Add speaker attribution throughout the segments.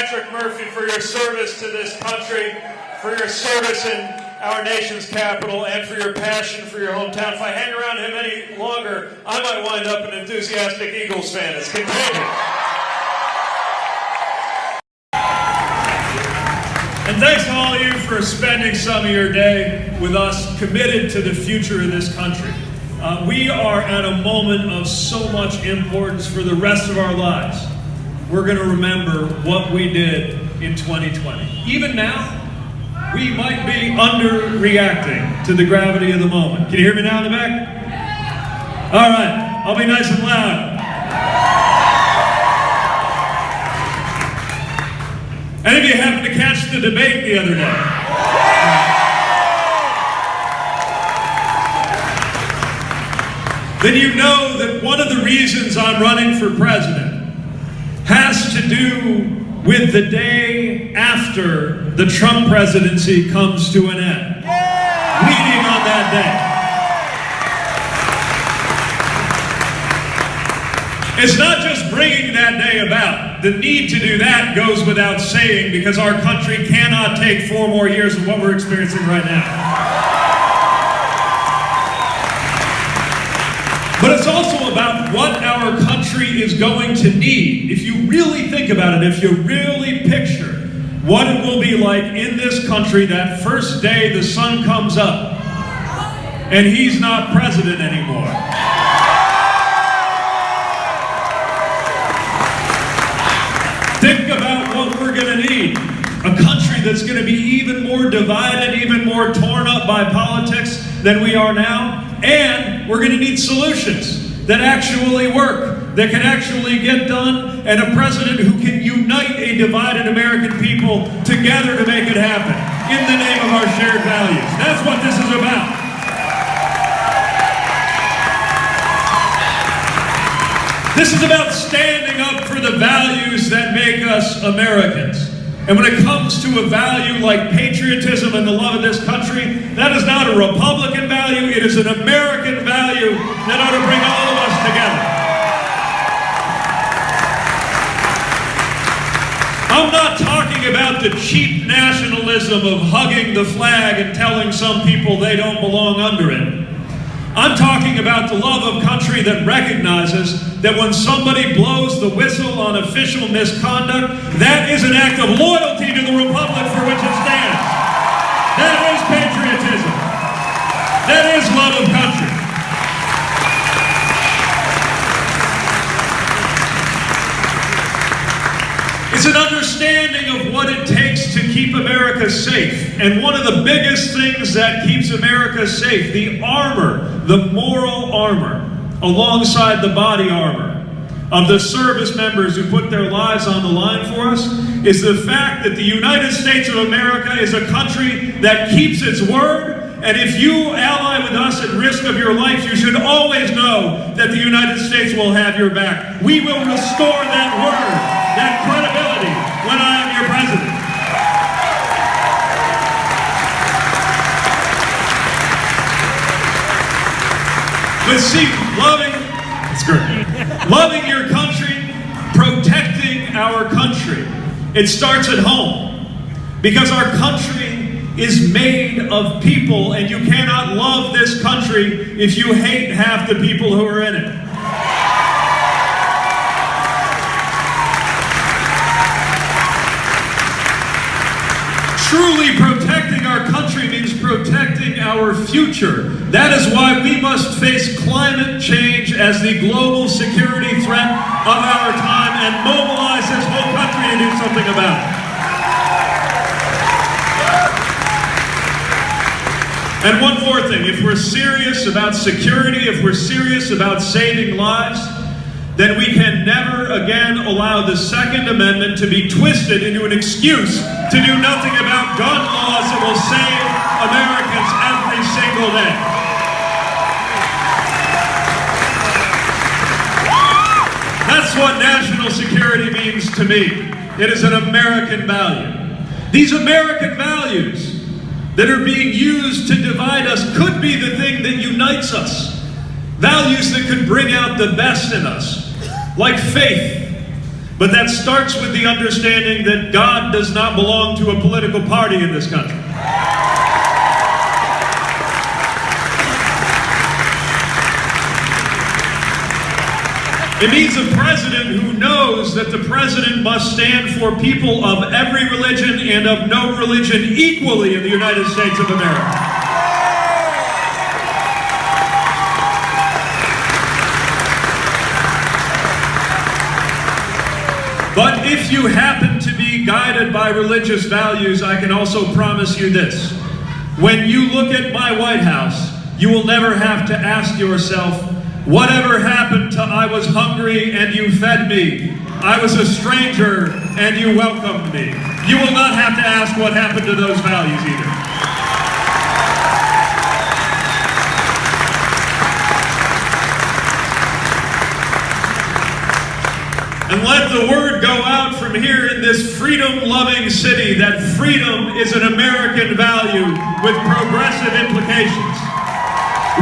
Speaker 1: Patrick Murphy, for your service to this country, for your service in our nation's capital, and for your passion for your hometown. If I hang around him any longer, I might wind up an enthusiastic Eagles fan. It's contagious. And thanks to all of you for spending some of your day with us, committed to the future of this country. We are at a moment of so much importance for the rest of our lives. We're going to remember what we did in 2020. Even now, we might be underreacting to the gravity of the moment. Can you hear me now in the back? All right, I'll be nice and loud. Any of you happened to catch the debate the other day? Then you know that one of the reasons I'm running for president has to do with the day after the Trump presidency comes to an end. Leading on that day. It's not just bringing that day about. The need to do that goes without saying, because our country cannot take 4 more years of what we're experiencing right now. But it's also about what our country is going to need. If you really think about it, if you really picture what it will be like in this country that first day the sun comes up and he's not president anymore. Think about what we're going to need. A country that's going to be even more divided, even more torn up by politics than we are now. And we're going to need solutions that actually work, that can actually get done, and a president who can unite a divided American people together to make it happen in the name of our shared values. That's what this is about. This is about standing up for the values that make us Americans. And when it comes to a value like patriotism and the love of this country, that is not a Republican value, it is an American value that ought to bring all of us together. I'm not talking about the cheap nationalism of hugging the flag and telling some people they don't belong under it. I'm talking about the love of country that recognizes that when somebody blows the whistle on official misconduct, that is an act of loyalty to the republic for which it stands. That is patriotism. That is love of country. It's an understanding of what it takes to keep America safe. And one of the biggest things that keeps America safe, the armor, the moral armor, alongside the body armor of the service members who put their lives on the line for us, is the fact that the United States of America is a country that keeps its word. And if you ally with us at risk of your life, you should always know that the United States will have your back. We will restore that word, that credibility, when I am your president. But see, loving your country, protecting our country, it starts at home. Because our country is made of people, and you cannot love this country if you hate half the people who are in it. Truly protecting our country means protecting our future. That is why we must face climate change as the global security threat of our time and mobilize this whole country to do something about it. And one more thing, if we're serious about security, if we're serious about saving lives, then we can never again allow the Second Amendment to be twisted into an excuse to do nothing about gun laws that will save Americans every single day. That's what national security means to me. It is an American value. These American values that are being used to divide us could be the thing that unites us. Values that could bring out the best in us, like faith, But that starts with the understanding that God does not belong to a political party in this country. It means a president who knows that the president must stand for people of every religion and of no religion equally in the United States of America. But if you happen to be guided by religious values, I can also promise you this. When you look at my White House, you will never have to ask yourself, whatever happened to I was hungry and you fed me? I was a stranger and you welcomed me. You will not have to ask what happened to those values either. And let the word go out from here in this freedom-loving city that freedom is an American value with progressive implications.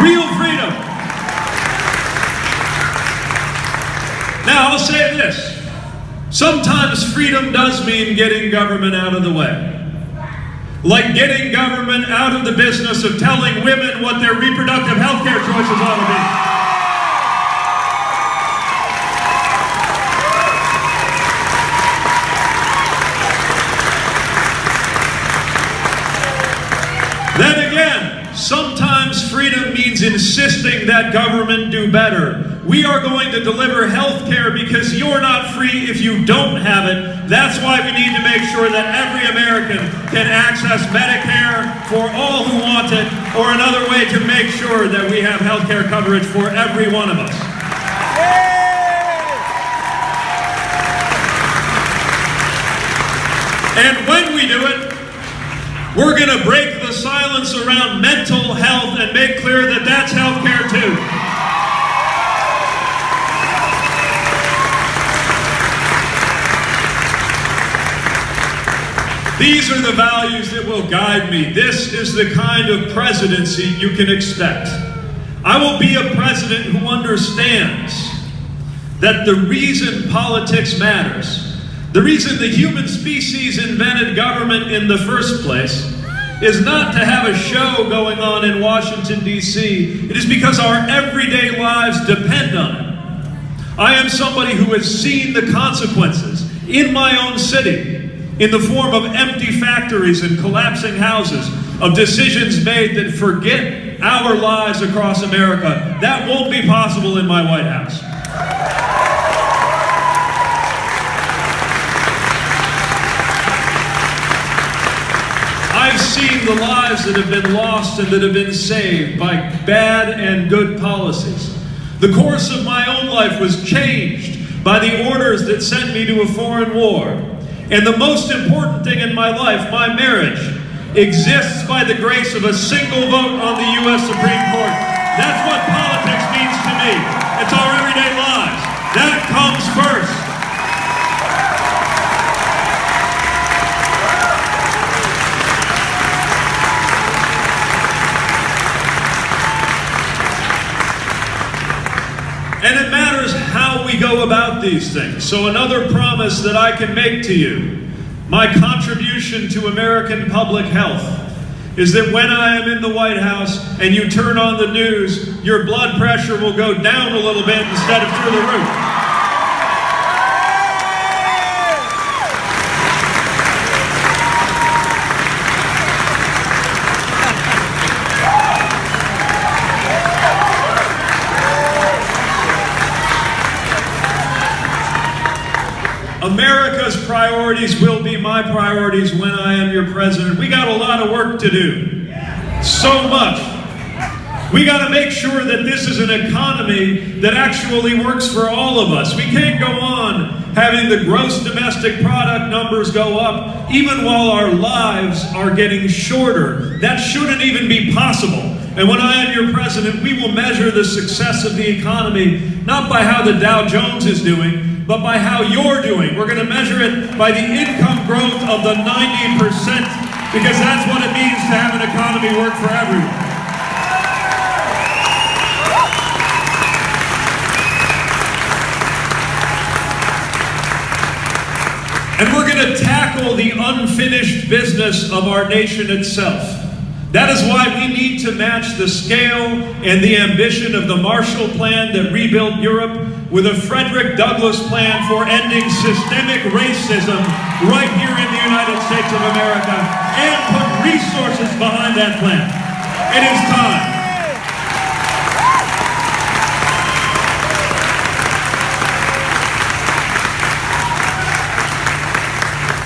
Speaker 1: Real freedom. Now, I'll say this. Sometimes freedom does mean getting government out of the way. Like getting government out of the business of telling women what their reproductive health care choices ought to be. Then again, sometimes freedom means insisting that government do better. We are going to deliver health care because you're not free if you don't have it. That's why we need to make sure that every American can access Medicare for all who want it, or another way to make sure that we have health care coverage for every one of us. And when we do it, we're going to break the silence around mental health and make clear that that's health care too. These are the values that will guide me. This is the kind of presidency you can expect. I will be a president who understands that the reason politics matters, the reason the human species invented government in the first place, is not to have a show going on in Washington, D.C. It is because our everyday lives depend on it. I am somebody who has seen the consequences in my own city in the form of empty factories and collapsing houses, of decisions made that forget our lives across America. That won't be possible in my White House. I've seen the lives that have been lost and that have been saved by bad and good policies. The course of my own life was changed by the orders that sent me to a foreign war. And the most important thing in my life, my marriage, exists by the grace of a single vote on the U.S. Supreme Court. That's what politics means to me. It's our everyday lives. That comes first. And it matters how we go about these things. So another promise that I can make to you, my contribution to American public health, is that when I am in the White House and you turn on the news, your blood pressure will go down a little bit instead of through the roof. America's priorities will be my priorities when I am your president. We got a lot of work to do. So much. We got to make sure that this is an economy that actually works for all of us. We can't go on having the gross domestic product numbers go up even while our lives are getting shorter. That shouldn't even be possible. And when I am your president, we will measure the success of the economy not by how the Dow Jones is doing, but by how you're doing. We're going to measure it by the income growth of the 90%, because that's what it means to have an economy work for everyone. And we're going to tackle the unfinished business of our nation itself. That is why we need to match the scale and the ambition of the Marshall Plan that rebuilt Europe with a Frederick Douglass plan for ending systemic racism right here in the United States of America, and put resources behind that plan. It is time.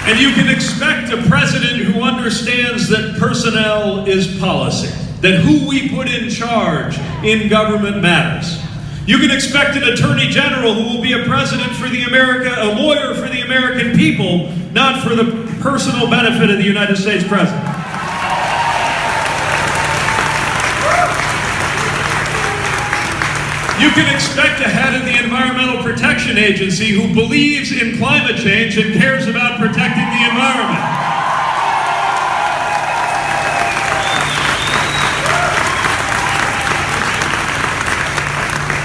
Speaker 1: And you can expect a president who understands that personnel is policy, that who we put in charge in government matters. You can expect an attorney general who will be a president for the a lawyer for the American people, not for the personal benefit of the United States president. You can expect a head of the Environmental Protection Agency who believes in climate change and cares about protecting the environment.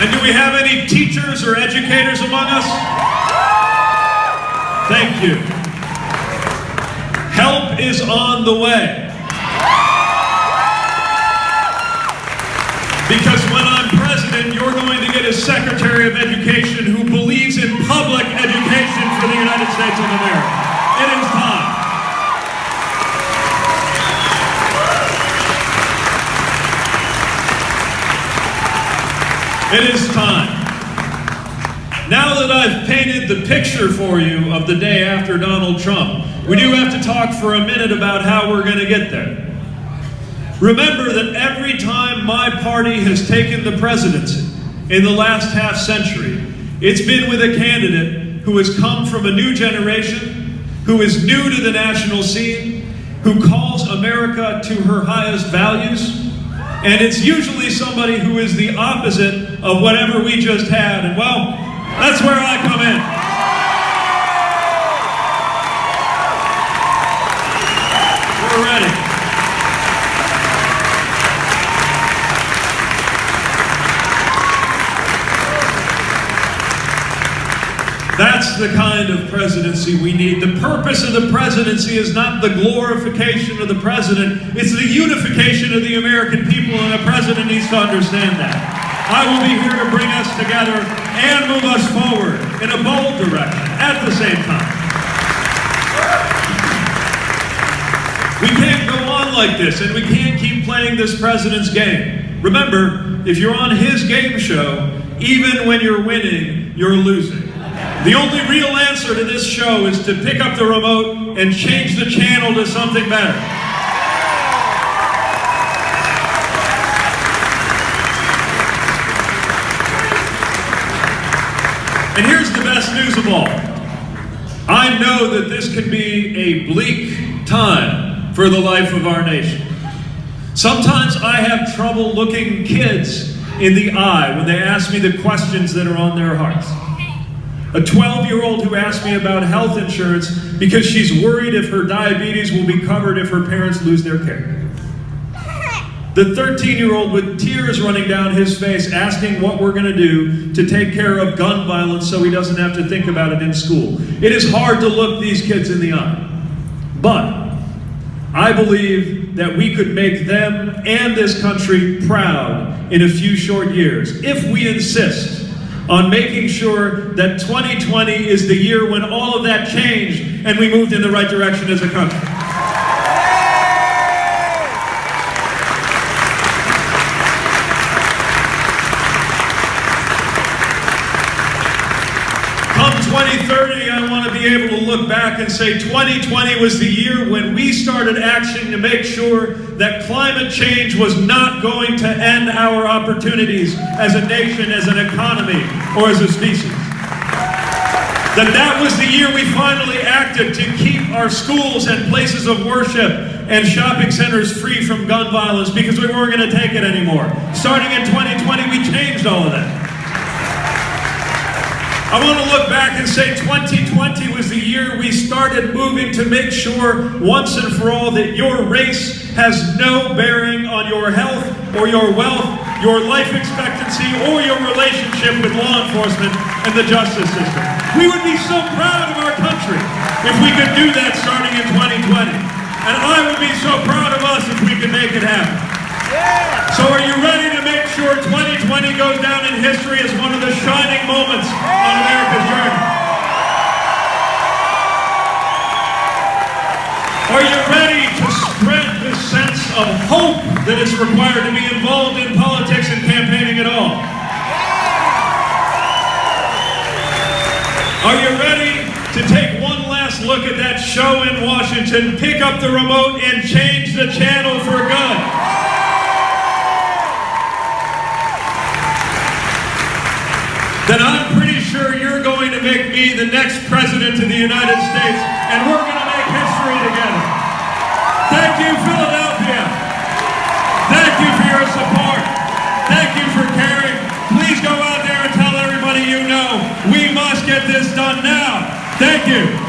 Speaker 1: And do we have any teachers or educators among us? Thank you. Help is on the way. Because when I'm president, you're going to get a Secretary of Education who believes in public education for the United States of America. It is time. It is time. Now that I've painted the picture for you of the day after Donald Trump, we do have to talk for a minute about how we're going to get there. Remember that every time my party has taken the presidency in the last half century, it's been with a candidate who has come from a new generation, who is new to the national scene, who calls America to her highest values, and it's usually somebody who is the opposite of whatever we just had. And well, that's where I come in. We're ready. That's the kind of presidency we need. The purpose of the presidency is not the glorification of the president, it's the unification of the American people, and a president needs to understand that. I will be here to bring us together and move us forward in a bold direction at the same time. We can't go on like this, and we can't keep playing this president's game. Remember, if you're on his game show, even when you're winning, you're losing. The only real answer to this show is to pick up the remote and change the channel to something better. And here's the best news of all. I know that this could be a bleak time for the life of our nation. Sometimes I have trouble looking kids in the eye when they ask me the questions that are on their hearts. A 12-year-old who asked me about health insurance because she's worried if her diabetes will be covered if her parents lose their care. The 13-year-old with tears running down his face asking what we're going to do to take care of gun violence so he doesn't have to think about it in school. It is hard to look these kids in the eye. But I believe that we could make them and this country proud in a few short years if we insist on making sure that 2020 is the year when all of that changed and we moved in the right direction as a country. Come 2030, I want to be able to look back and say 2020 was the year when we started action to make sure that climate change was not going to end our opportunities as a nation, as an economy, or as a species. That was the year we finally acted to keep our schools and places of worship and shopping centers free from gun violence because we weren't going to take it anymore. Starting in 2020, we changed all of that. I want to look back and say 2020 was the year we started moving to make sure once and for all that your race has no bearing on your health or your wealth your life expectancy, or your relationship with law enforcement and the justice system. We would be so proud of our country if we could do that starting in 2020. And I would be so proud of us if we could make it happen. So are you ready to make sure 2020 goes down in history as one of the shining moments on America's journey? Are you ready to spread the sense of hope that is required to be involved in politics and campaigning at all? Are you ready to take one last look at that show in Washington, pick up the remote, and change the channel for good? Then I'm pretty sure you're going to make me the next president of the United States, and we're going to make history together. Thank you, Philadelphia. Thank you for your support. Thank you for caring. Please go out there and tell everybody you know we must get this done now. Thank you.